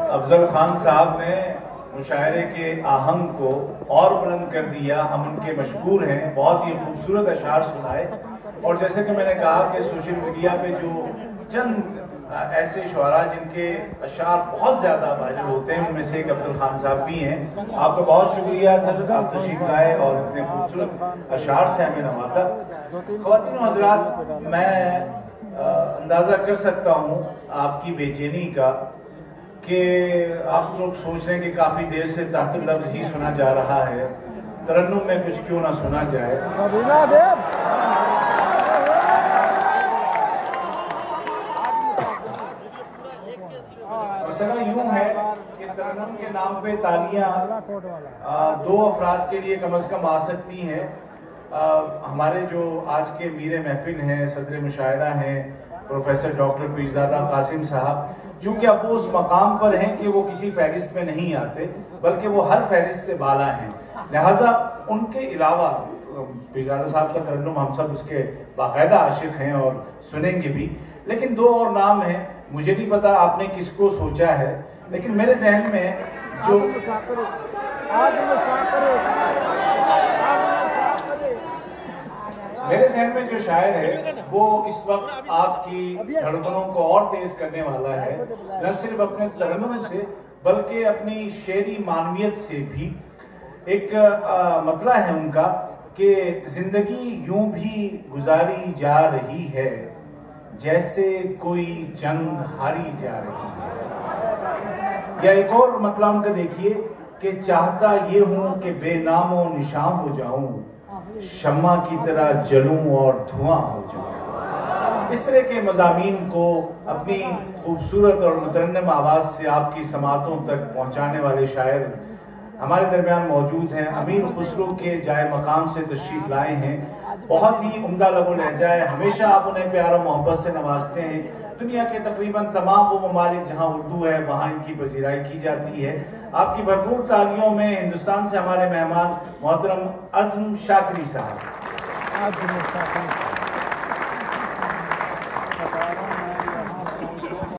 अफजल खान साहब ने मुशायरे के आहंग को और बुलंद कर दिया। हम उनके मशकूर हैं, बहुत ही खूबसूरत अशार सुनाए। और जैसे कि मैंने कहा कि सोशल मीडिया पे जो चंद ऐसे शुआरा जिनके अशार बहुत ज़्यादा वायरल होते हैं, उनमें से एक अफजल खान साहब भी हैं। आपका बहुत शुक्रिया सर, आप तशरीफ लाए और इतने खूबसूरत अशार से हमें नवाजा। ख़वातीन व हज़रात, मैं अंदाज़ा कर सकता हूँ आपकी बेचैनी का कि आप लोग सोच रहे हैं कि काफ़ी देर से तहत लफ्ज़ ही सुना जा रहा है, तरन्नुम में कुछ क्यों ना सुना जाए। मसला यूं है कि तरन्नुम के नाम पे तालियां दो अफराद के लिए कम से कम आ सकती हैं। हमारे जो आज के मीर महफिल हैं, सदर मुशायरा हैं, प्रोफेसर डॉक्टर पीरजादा कासिम साहब, चूँकि अब वो उस मकाम पर हैं कि वो किसी फहरिस्त में नहीं आते, बल्कि वो हर फहरिस्त से बाला हैं, लिहाजा उनके अलावा पीरजादा साहब का तरन्नुम हम सब उसके बाकायदा आशिक हैं और सुनेंगे भी। लेकिन दो और नाम हैं, मुझे नहीं पता आपने किसको सोचा है, लेकिन मेरे जहन में जो शायर है वो इस वक्त आपकी धड़कनों को और तेज करने वाला है, न सिर्फ अपने तरन्नुम से बल्कि अपनी शेरी मानवियत से भी। एक मतला है उनका कि जिंदगी यूं भी गुजारी जा रही है जैसे कोई जंग हारी जा रही है। या एक और मतलब उनका देखिए कि चाहता ये हूं कि बेनामो निशान हो जाऊं, शम्मा की तरह जलूं और धुआं हो जाऊं। इस तरह के मज़ामीन को अपनी खूबसूरत और मुतरन्नम आवाज़ से आपकी समातों तक पहुंचाने वाले शायर हमारे दरमियान मौजूद हैं। अमीर खुसरो के जाए मकाम से तशरीफ़ लाए हैं, बहुत ही उम्दा लबो लहजा है, हमेशा आप उन्हें प्यार और मोहब्बत से नवाजते हैं। दुनिया के तकरीबन तमाम वो ममालिक जहाँ उर्दू है वहाँ इनकी पजीराई की जाती है। आपकी भरपूर तालियों में हिंदुस्तान से हमारे मेहमान मोहतरम अज़्म शाकरी साहब।